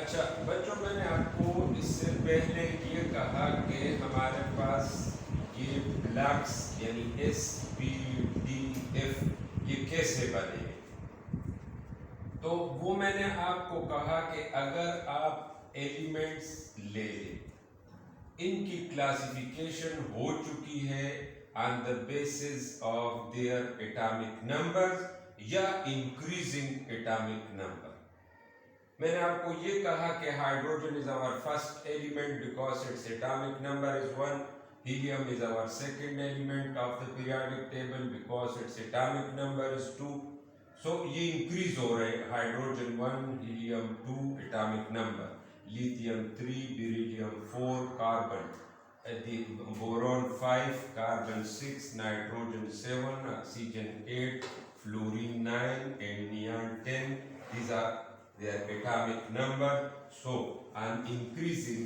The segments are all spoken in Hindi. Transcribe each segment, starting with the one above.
अच्छा बच्चों, मैंने आपको इससे पहले ये कहा कि हमारे पास ये ब्लॉक्स यानी एस पी डी एफ ये कैसे बने। तो वो मैंने आपको कहा कि अगर आप एलिमेंट्स ले लें, इनकी क्लासिफिकेशन हो चुकी है on the basis of their atomic numbers या इंक्रीजिंग एटॉमिक नंबर। मैंने आपको ये कहा कि hydrogen is our first element because its atomic number is 1, helium is our second element of the periodic table because its atomic number is 2। So ये इंक्रीज हो रहे हैं, hydrogen 1, helium 2 atomic number, lithium 3, beryllium 4, carbon boron 5, carbon 6, nitrogen 7, oxygen 8, fluorine 9 and neon 10. These are their atomic number. So on increasing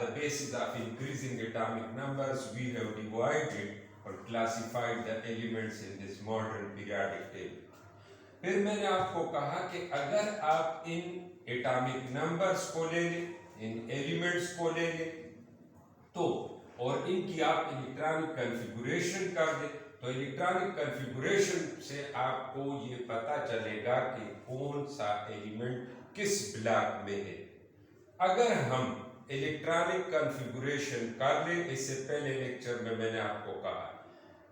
the basis of increasing atomic numbers, we have divided or classified the elements in this modern periodic table. फिर मैंने आपको कहा कि अगर आप इन एटॉमिक नंबर्स को ले लें, इन एलिमेंट्स को ले लें, तो और इनकी आप इलेक्ट्रॉनिक कॉन्फ़िगरेशन कर दें, तो इलेक्ट्रॉनिक कॉन्फ़िगरेशन से आपको ये पता चलेगा कि कौन सा एलिमेंट किस ब्लॉक में है। अगर हम इलेक्ट्रॉनिक कॉन्फ़िगरेशन कर लें, इससे पहले लेक्चर में मैंने आपको कहा,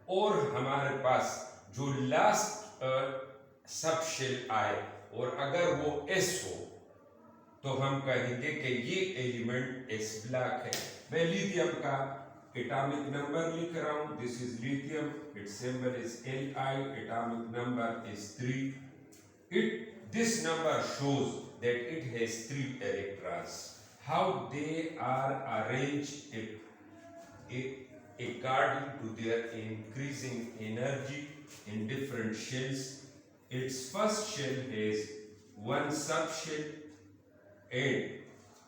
और हमारे पास जो लास्ट सब शेल आए और अगर वो एस हो, तो हम कहेंगे कि ये एलिमेंट एस ब्लॉक है। मैं लिथियम का एटॉमिक नंबर लिख रहा हूं, this is lithium, it's symbol is Li, atomic number is 3। This number shows that it has 3 electrons. How they are arranged according to their increasing energy in different shells. Its first shell has one subshell and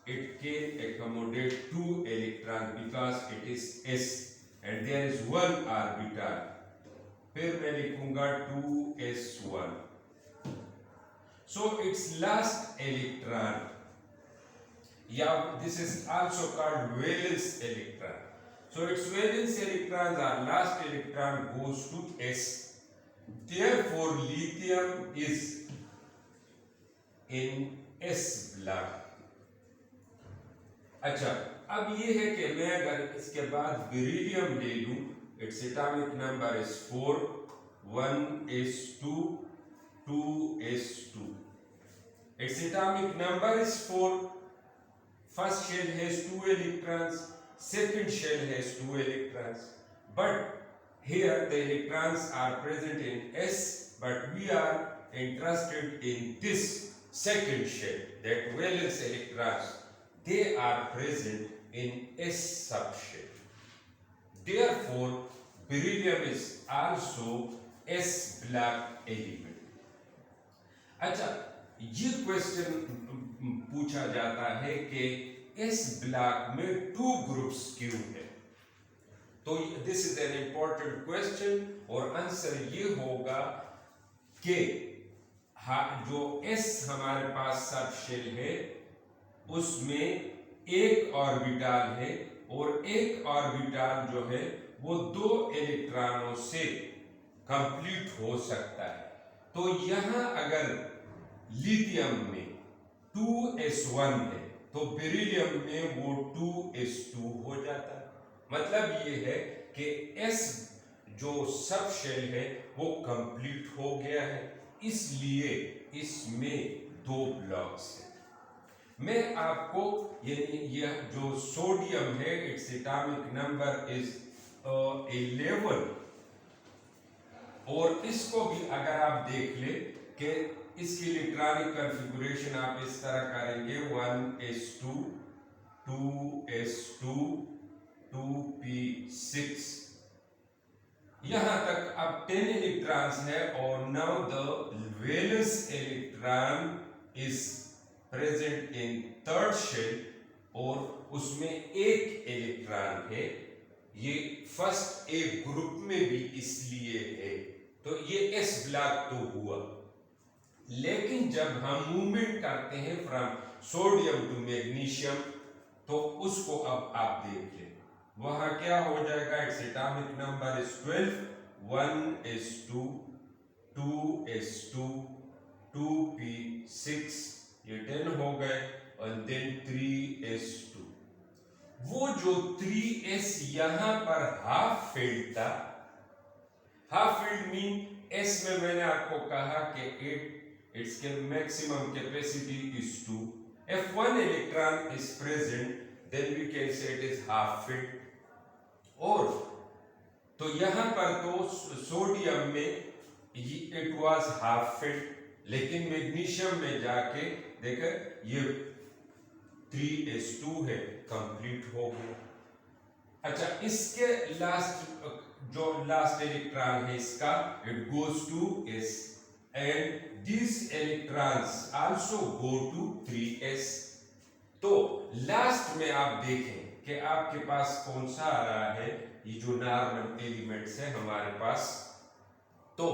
it can accommodate 2 electrons because it is S and there is one orbital. फिर मैं लिखूंगा 2s1. So its last electron, this is also called valence electron. So its valence electrons or last electron goes to S. Therefore lithium is in S block. अच्छा, अब ये है कि मैं अगर इसके बाद बेरिलियम ले लूं, it's atomic number is 4, 1s2, 2s2. Its atomic number is 4. First shell has 2 electrons, second shell has 2 electrons. But here the electrons are present in S, but we are interested in this second shell, that valence electrons. They are present in S subshell. Therefore, beryllium is also S block element. अच्छा, ये क्वेश्चन पूछा जाता है कि S ब्लॉक में 2 ग्रुप्स क्यों है। तो this is an important question और आंसर ये होगा कि जो S हमारे पास सब शेल है उसमें एक ऑर्बिटल है और एक ऑर्बिटल जो है वो 2 इलेक्ट्रॉनों से कंप्लीट हो सकता है। तो यहां अगर लिथियम में 2s1 है तो बेरिलियम में वो 2s2 हो जाता है। मतलब ये है कि S जो सब शेल है वो कंप्लीट हो गया है, इसलिए इसमें 2 ब्लॉक्स हैं। मैं आपको यह जो सोडियम है, इट्स एटॉमिक नंबर इज 11, और इसको भी अगर आप देख ले कि इसकी इलेक्ट्रॉनिक कॉन्फ़िगरेशन आप इस तरह करेंगे 1s2, 2s2, 2p6, यहां तक अब 10 इलेक्ट्रॉन्स है और now the valence electron is present in third shell और उसमें एक इलेक्ट्रॉन है। ये फर्स्ट एक ग्रुप में भी इसलिए है, तो ये S ब्लॉक तो हुआ। लेकिन जब हम मूवमेंट करते हैं फ्रॉम सोडियम टू मैग्नीशियम तो उसको अब आप देख लें, वहां क्या हो जाएगा, it's atomic number is 12, 1s2, 2s2, 2p6, ये 10 हो गए, और देन 3s2। वो जो 3s यहां पर हाफ फील्ड था, हाफ फील्ड मीन s में मैंने आपको कहा कि इट्स के maximum capacity is 2, if one electron is present then we can say it is half filled। और तो यहां पर तो सोडियम में इट वाज हाफ फिल्ड, लेकिन मैग्नीशियम में जाके देखा ये 3s2 है, कंप्लीट हो गया। अच्छा, इसके लास्ट इलेक्ट्रॉन है इसका, it goes to s and this electrons also go to 3s। तो लास्ट में आप देखें कि आपके पास कौन सा आ रहा है, ये जो नॉर्मल एलिमेंट्स है हमारे पास, तो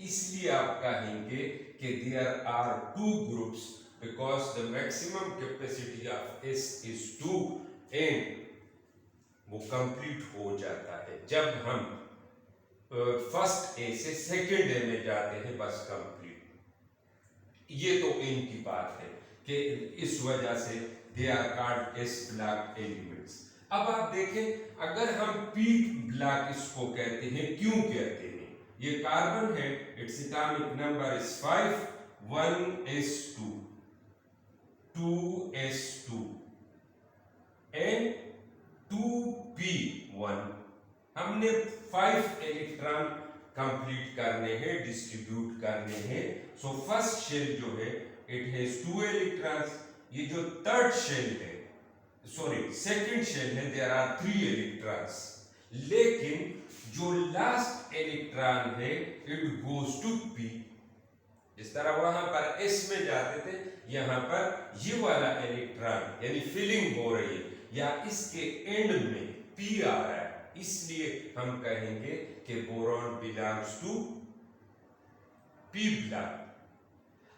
इसलिए आप कहेंगे कि there are two groups because the maximum capacity of S is 2 and वो कंप्लीट हो जाता है जब हम फर्स्ट ए से सेकेंड ए में जाते हैं, बस कंप्लीट। ये तो इनकी बात है कि इस वजह से they are called S block elements. अब आप देखें, अगर हम पी ब्लॉक इसको कहते हैं, क्यों कहते हैं, ये कार्बन है, it's atomic number is 5, 1s2, 2s2 and 2p1। हमने 5 इलेक्ट्रॉन कंप्लीट करने हैं, डिस्ट्रीब्यूट करने हैं। सो फर्स्ट शेल जो है इट हैज 2 इलेक्ट्रॉन्स, ये जो थर्ड शेल है, सॉरी सेकंड शेल है, देयर आर 3 इलेक्ट्रॉन्स, लेकिन जो लास्ट इलेक्ट्रॉन है इट गोज टू p। जिस तरह वहां पर s में जाते थे, यहां पर ये वाला इलेक्ट्रॉन यानी फिलिंग हो रही है या इसके एंड में p आ रहा है, इसलिए हम कहेंगे कि boron belongs to p block.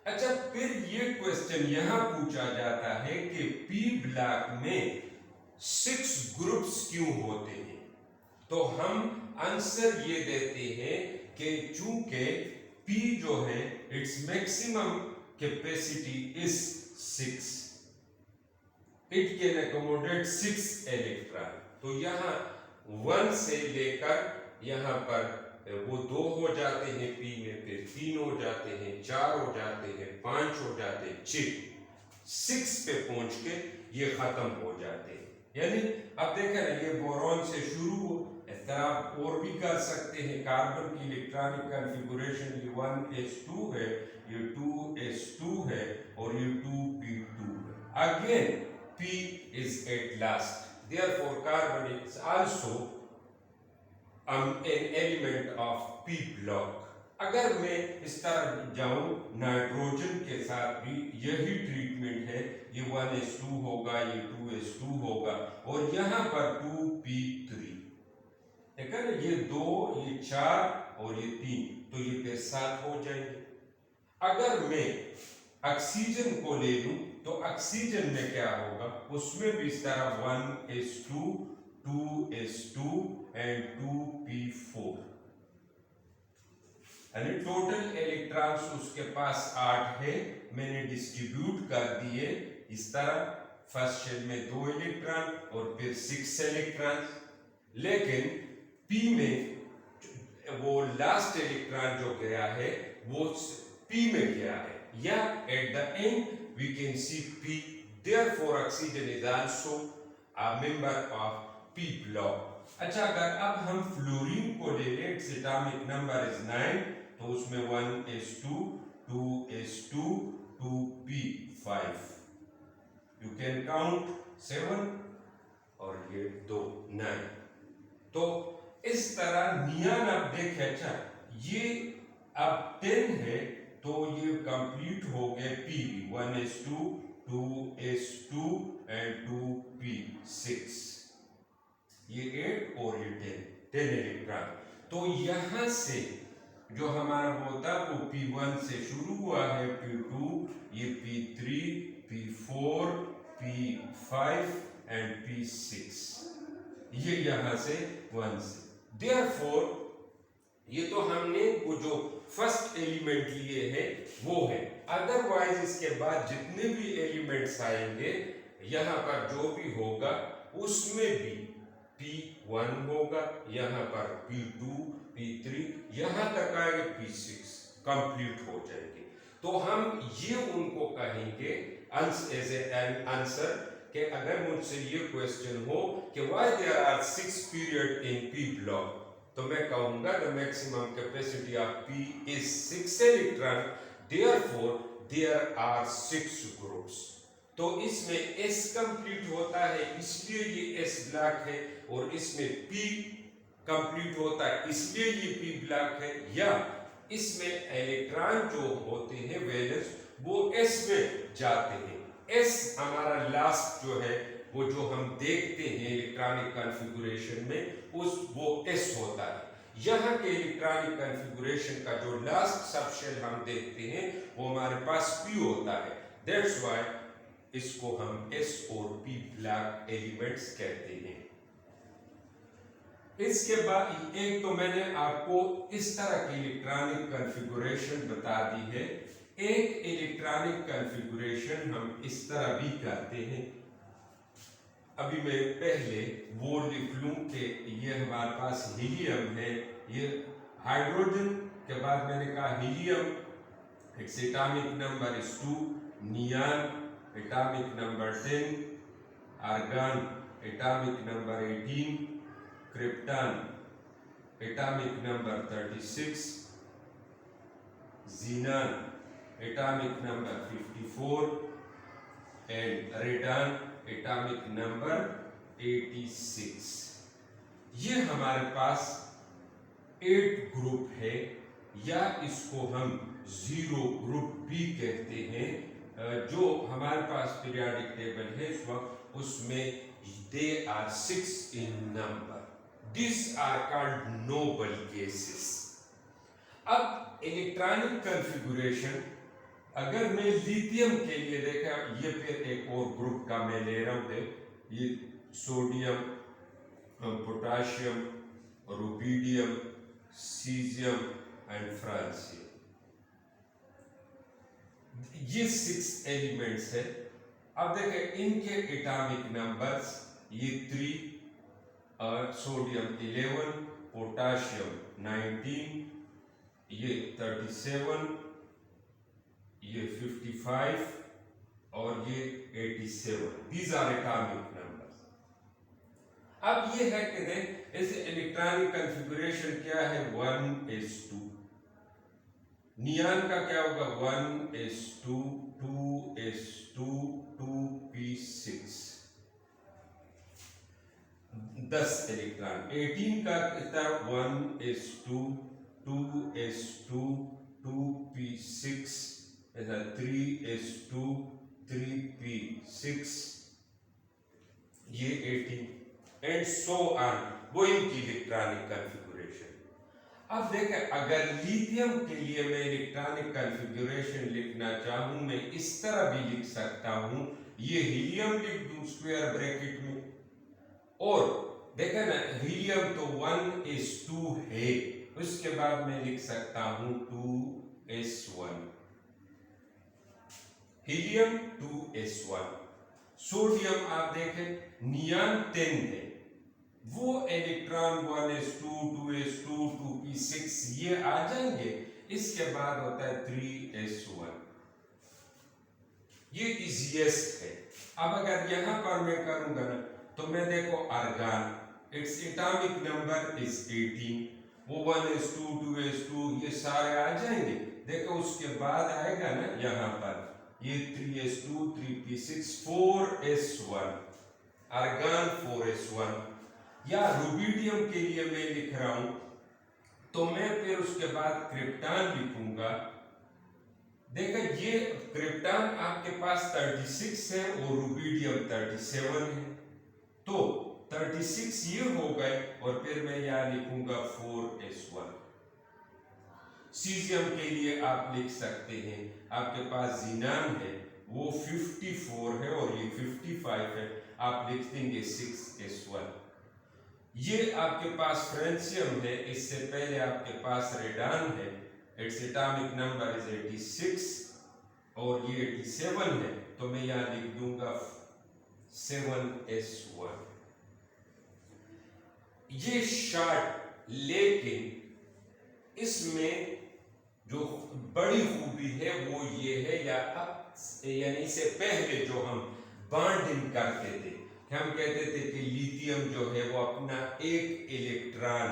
अच्छा, फिर ये क्वेश्चन यहां पूछा जाता है कि p ब्लॉक में 6 ग्रुप्स क्यों होते हैं, तो हम आंसर ये देते हैं कि चूंकि p जो है its maximum capacity is 6, it can accommodate 6 electron. तो यहाँ 1 से लेकर यहाँ पर वो 2 हो जाते हैं p में, फिर 3 हो जाते हैं, 4 हो जाते हैं, 5 हो जाते हैं, 6 पे पहुंच के ये खत्म हो जाते हैं। यानी अब देखें ना, ये बोरॉन से शुरू हो, इस तरह और भी कर सकते हैं। कार्बन की इलेक्ट्रॉनिक कॉन्फ़िगरेशन ये 1s2 है, ये 2s2 है और ये 2p2 है। Again p is at last, therefore carbon is also an element of p block। अगर मैं इस तरह जाऊं, नाइट्रोजन के साथ भी यही ट्रीटमेंट है, ये 1s2 होगा, ये 2s2 होगा और यहाँ पर 2p3, देखा ना, ये 2, ये 4 और ये 3, तो ये फिर 7 हो जाएंगे। अगर मैं ऑक्सीजन को ले लूं तो ऑक्सीजन में क्या होगा, उसमें भी इस तरह 1s2, 2s2 एंड 2p4, यानी टोटल इलेक्ट्रॉन्स उसके पास 8 है, मैंने डिस्ट्रीब्यूट कर दिए इस तरह, फर्स्ट शेल में 2 इलेक्ट्रॉन और फिर 6 इलेक्ट्रॉन। लेकिन p में वो लास्ट इलेक्ट्रॉन जो गया है वो p में गया है, या at the end we can see p, therefore oxygen is also a member of p block. अच्छा, अगर अब हम फ्लोरीन को ले लें, इट्स एटॉमिक नंबर इज 9, तो उसमें 1s2, 2s2, 2p5, you can count 7 और ये 2, 9। तो इस तरह नियन आप देखें। अच्छा, ये अब 10 है तो ये कंप्लीट हो गए p, 1s2, 2s2 and 2p6, ये 8 और ये 10 इलेक्ट्रॉन। तो यहां से जो हमारा होता वो P1 से शुरू हुआ है, P2, ये P3, P4, P5 and P6, ये यहां से 1 से। देयरफॉर ये तो हमने वो जो फर्स्ट एलिमेंट लिए हैं वो है। अदरवाइज इसके बाद जितने भी एलिमेंट्स आएंगे यहाँ पर जो भी होगा उसमें भी P1 होगा, यहाँ पर P2, P3, यहाँ तक आएंगे P6 कंप्लीट हो जाएंगे। तो हम ये उनको कहेंगे एज एन आंसर कि अगर मुझसे ये क्वेश्चन हो कि why there are 6 period in P block, तो मैं कहूंगा the maximum capacity of P is 6 electron, therefore there are 6 groups. तो इसमें S कंप्लीट होता है इसलिए ये S ब्लॉक है, और इसमें P कंप्लीट होता है इसलिए ये P ब्लॉक है, या इसमें इलेक्ट्रॉन जो होते हैं वैलेंस वो S में जाते हैं। S हमारा लास्ट जो है वो जो हम देखते हैं इलेक्ट्रॉनिक कॉन्फ़िगरेशन में वो S होता है। यहाँ के इलेक्ट्रॉनिक कॉन्फ़िगरेशन का जो लास्ट सबशेल हम देखते हैं वो हमारे पास P होता है। दैट्स व्हाई इसको हम S और P ब्लॉक एलिमेंट्स कहते हैं। इसके बाद एक तो मैंने आपको इस तरह की इलेक्ट्रॉनिक कॉन्फ़िगरेशन बता दी है, एक इलेक्ट्रॉनिक कॉन्फ़िगरेशन हम इस तरह भी करते हैं। अभी मैं पहले वो लिख लूं कि ये हमारे पास हीलियम है, ये हाइड्रोजन के बाद मैंने कहा helium, its atomic number is 2, neon atomic number 10, argon atomic number 18, krypton atomic number 36, xenon atomic number 54 and radon atomic number 86। ये हमारे पास 8 ग्रुप है, या इसको हम 0 ग्रुप भी कहते हैं। जो हमारे पास पीरियोडिक टेबल है इस वक्त उसमें they are 6 in number, this are called noble gases. अब इलेक्ट्रॉनिक कॉन्फ़िगरेशन अगर मैं लिथियम के लिए देखा, ये फिर एक और ग्रुप का मैं ले रहा हूं, ये sodium, potassium, rubidium, caesium and francium, ये 6 एलिमेंट्स है। अब देखें इनके एटॉमिक नंबर्स, ये 3, सोडियम 11, पोटाशियम 19, ये 37, ये 55 और ये 87, these are atomic numbers। अब ये है कि देख इस इलेक्ट्रॉनिक कॉन्फ़िगरेशन क्या है, 1s2, नियॉन का क्या होगा 1s2, 2s2, 2p6, 10 इलेक्ट्रॉन। 18 का कितना 1s2, 2s2, 2p6, 3s2, 3p6, ये 18 एंड सो ऑन, वो इनकी इलेक्ट्रॉनिक कॉन्फ़िगरेशन। अब देखें अगर लिथियम के लिए मैं इलेक्ट्रॉनिक कॉन्फ़िगरेशन लिखना चाहूं, मैं इस तरह भी लिख सकता हूं, ये हीलियम लिख दूं स्क्वायर ब्रैकेट में, और देखें ना हीलियम तो 1s2 है, उसके बाद मैं लिख सकता हूं 2s1, हीलियम 2s1। सोडियम आप देखें नियॉन 10 है, वो इलेक्ट्रॉन 1s2, 2s2, 2p6 ये आ जाएंगे, इसके बाद होता है 3s1, ये इजीएस्ट है। अब अगर यहां पर मैं करूंगा ना तो मैं देखो argon, its atomic number is 18, वो 1s2, 2s2 ये सारे आ जाएंगे। देखो उसके बाद आएगा ना यहाँ पर ये 3s2, 3p6, 4s1, argon 4s1। या रुबिडियम के लिए मैं लिख रहा हूं तो मैं फिर उसके बाद क्रिप्टॉन लिखूंगा। देखो ये क्रिप्टॉन आपके पास 36 है और रुबिडियम 37 है, तो 36 ये हो गए और फिर मैं यहां लिखूंगा 4s1। सीजियम के लिए आप लिख सकते हैं, आपके पास जीनान है वो 54 है और ये 55 है, आप लिख देंगे 6s1। ये आपके पास फ्रेंसियम है, इससे पहले आपके पास रेडान है, इट्स एटॉमिक नंबर इज 86 और ये 87 है, तो मैं यहां लिख दूंगा 7s1। ये शॉर्ट, लेकिन इसमें जो बड़ी खूबी है वो ये है, यानी इससे पहले जो हम बॉन्डिंग करते थे, हम कहते थे कि लिथियम जो है वो अपना एक इलेक्ट्रॉन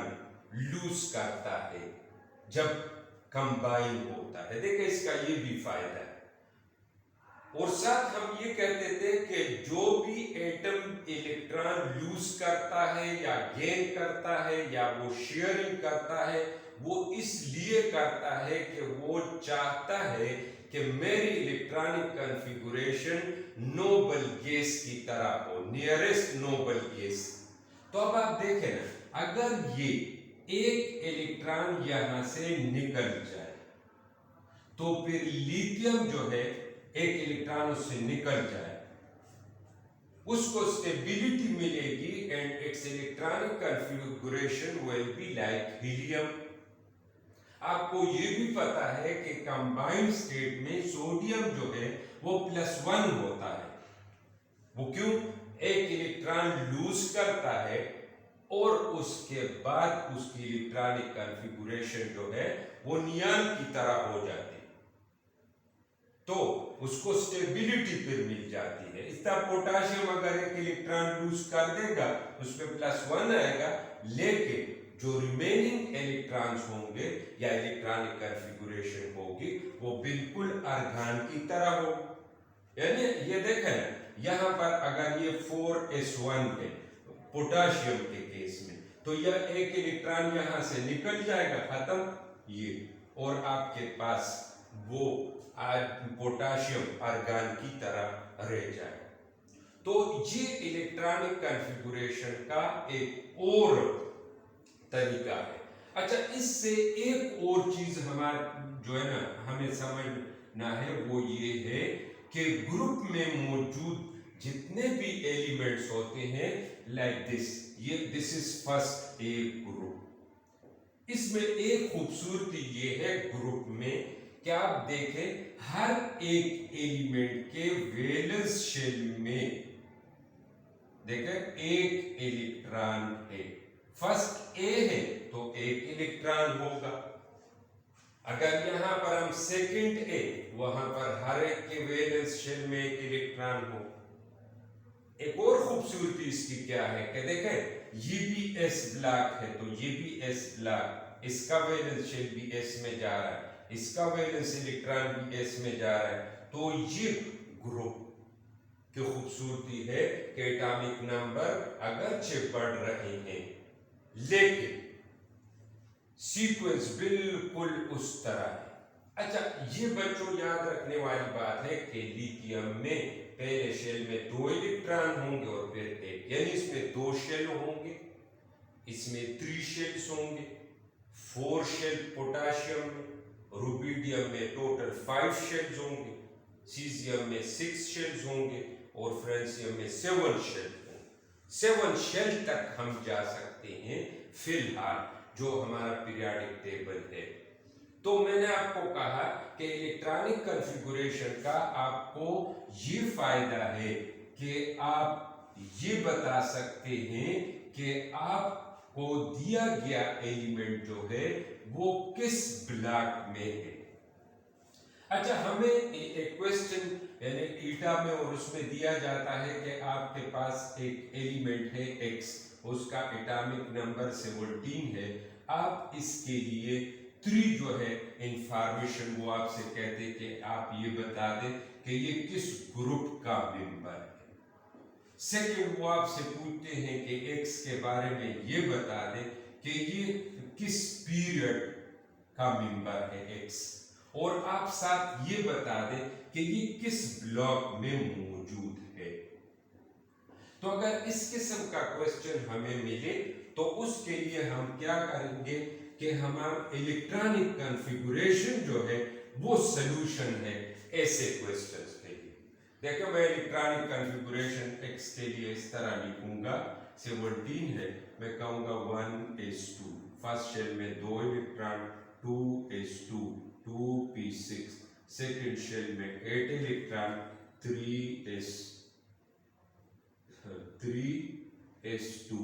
लूज करता है जब कंबाइन होता है। देखिए इसका ये भी फायदा है। और साथ हम ये कहते थे कि जो भी एटम इलेक्ट्रॉन लूज करता है या गेन करता है या वो शेयरिंग करता है, वो इसलिए करता है कि वो चाहता है कि मेरी इलेक्ट्रॉनिक कॉन्फ़िगरेशन नोबल गैस की तरह हो, नियरेस्ट नोबल गैस। तो अब आप देखें ना, अगर ये एक इलेक्ट्रॉन यहां से निकल जाए तो फिर लिथियम जो है एक इलेक्ट्रॉन उससे निकल जाए, उसको स्टेबिलिटी मिलेगी and it's electronic configuration will be like helium. आपको ये भी पता है कि कंबाइंड स्टेट में सोडियम जो है वो +1 होता है। वो क्यों? एक इलेक्ट्रॉन लूज करता है और उसके बाद उसकी इलेक्ट्रॉनिक कॉन्फ़िगरेशन जो है वो नियॉन की तरह हो जाती है, तो उसको स्टेबिलिटी फिर मिल जाती है। इस तरह पोटाशियम अगर एक इलेक्ट्रॉन लूज कर देगा उसमें +1 आएगा, लेकिन जो रिमेनिंग इलेक्ट्रॉन्स होंगे या इलेक्ट्रॉनिक कॉन्फ़िगरेशन होगी वो बिल्कुल आर्गन की तरह हो। यानी ये देखें यहां पर अगर ये 4s1 है पोटाशियम के केस में, तो यह एक इलेक्ट्रॉन यहां से निकल जाएगा, खत्म ये, और आपके पास वो पोटाशियम आर्गन की तरह रह जाए। तो ये इलेक्ट्रॉनिक कॉन्फ़िगरेशन का एक और तरीका है। अच्छा, इससे एक और चीज हमारा जो है ना हमें समझना है वो ये है कि ग्रुप में मौजूद जितने भी एलिमेंट्स होते हैं like this is first A group. इसमें एक खूबसूरती ये है ग्रुप में कि आप देखें हर एक एलिमेंट के वैलेंस शेल में देखें एक इलेक्ट्रॉन है। फर्स्ट ए है तो एक इलेक्ट्रॉन होगा, अगर यहां पर हम सेकंड ए, वहां पर हर एक के वैलेंस शेल में एक इलेक्ट्रॉन हो। एक और खूबसूरती इसकी क्या है कि देखें ये भी एस ब्लॉक है तो ये भी एस ब्लॉक, इसका वैलेंस शेल भी एस में जा रहा है, इसका वैलेंस इलेक्ट्रॉन भी एस में जा रहा है। तो ये ग्रुप की खूबसूरती है कि एटॉमिक नंबर अगरचे बढ़ रहे हैं लेकिन सीक्वेंस बिल्कुल उस तरह है। अच्छा, ये बच्चों याद रखने वाली बात है कि लिथियम में पहले शेल में 2 इलेक्ट्रॉन होंगे और फिर एक, यानी इसमें 2 शेल होंगे, इसमें 3 शेल्स होंगे। 4 शेल पोटाशियम में, रुबिडियम में टोटल 5 शेल्स होंगे, सीजियम में 6 शेल्स होंगे और फ्रेंसियम में 7 शेल्स होंगे। 7 शेल तक हम जा सकते हैं फिलहाल जो हमारा पीरियोडिक टेबल है। तो मैंने आपको कहा कि इलेक्ट्रॉनिक कॉन्फ़िगरेशन का आपको ये फायदा है कि आप ये बता सकते हैं कि आपको दिया गया एलिमेंट जो है वो किस ब्लॉक में है। अच्छा, हमें एक क्वेश्चन यानी ईटा में और उसमें दिया जाता है कि आपके पास एक एलिमेंट है x, उसका एटॉमिक नंबर 17 है। आप इसके लिए 3 जो है इंफॉर्मेशन वो आपसे कहते कि आप ये बता दें कि ये किस ग्रुप का मेंबर है। सेकंड, वो आपसे पूछते हैं कि x के बारे में ये बता दें कि ये किस पीरियड का मेंबर है x, और आप साथ ये बता दें कि ये किस ब्लॉक में मौजूद है। तो अगर इस किस्म का क्वेश्चन हमें मिले तो उसके लिए हम क्या करेंगे कि हमारा इलेक्ट्रॉनिक कॉन्फ़िगरेशन जो है वो सॉल्यूशन है ऐसे क्वेश्चंस के लिए। देखो मैं इलेक्ट्रॉनिक कॉन्फ़िगरेशन x के लिए इस तरह लिखूंगा, 17 है, मैं कहूंगा 1s2, फर्स्ट शेल में 2 electron, 2s2, 2p6, second shell में 8 इलेक्ट्रॉन, 3s2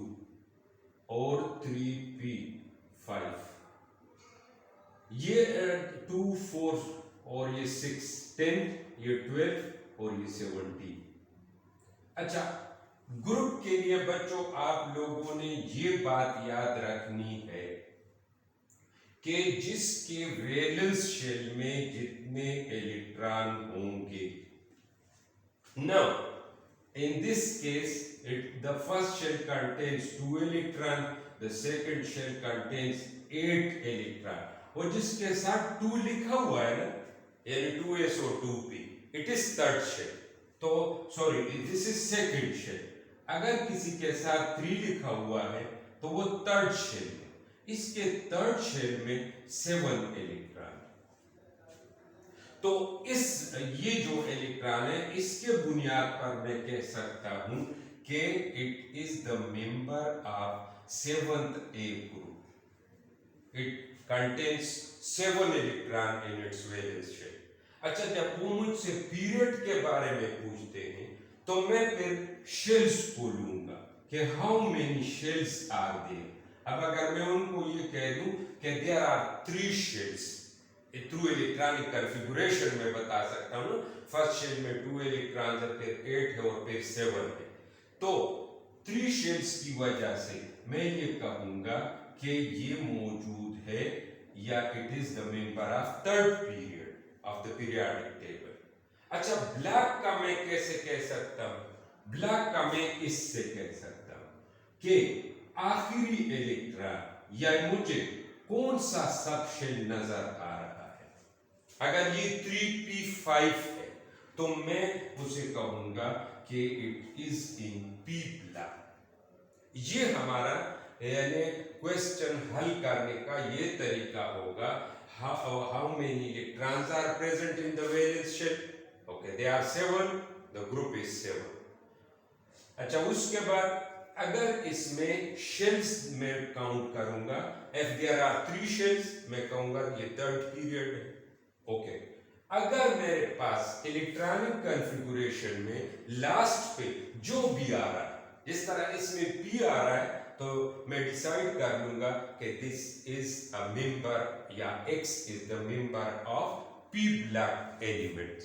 और 3p5, ये 2 4 और ये 6 10, ये 12 और ये 17। अच्छा, ग्रुप के लिए बच्चों आप लोगों ने ये बात याद रखनी है कि जिसके वैलेंस शेल में जितने इलेक्ट्रॉन होंगे, now in this case the first shell contains 2 electron, the second shell contains 8 electron, और जिसके साथ 2 लिखा हुआ है ना, यानी 2s और 2p, it is third shell, तो sorry this is second shell। अगर किसी के साथ 3 लिखा हुआ है तो वो थर्ड शेल है, इसके थर्ड शेल में 7 इलेक्ट्रॉन। तो इस ये जो इलेक्ट्रॉन है इसके बुनियाद पर मैं कह सकता हूं कि it is the member of 7th A group, it contains 7 electron in its valence shell. अच्छा, जब वो मुझसे पीरियड के बारे में पूछते हैं तो मैं फिर शेल्स को लूंगा कि how many shells are there. अब अगर मैं उनको ये कह दूं कि there are 3 shells, through electronic configuration में बता सकता हूं, फर्स्ट शेल में 2 इलेक्ट्रॉन है, फिर 8 है और फिर 7 है, तो 3 शेल्स की वजह से मैं ये कहूंगा कि ये मौजूद है या it is the member of third period of the periodic table. अच्छा, ब्लैक का मैं कैसे कह सकता हूं? ब्लैक का मैं इससे कह सकता हूं कि आखिरी इलेक्ट्रॉन या मुझे कौन सा सब शेल नजर आ रहा है। अगर ये 3p5 है तो मैं उसे कहूंगा कि it is in p black. ये हमारा यानी क्वेश्चन हल करने का ये तरीका होगा, how many electrons are present in the valence shell? Okay, they are 7, the group is 7। अच्छा, उसके बाद अगर इसमें शेल्स में काउंट करूंगा, if there are 3 शेल्स, मैं कहूंगा ये थर्ड पीरियड है। ओके, अगर मेरे पास इलेक्ट्रॉनिक कॉन्फ़िगरेशन में लास्ट पे जो भी आ रहा है, जिस तरह इसमें p आ रहा है, तो मैं डिसाइड कर लूंगा कि दिस इज अ मेंबर या x is the member of p black element.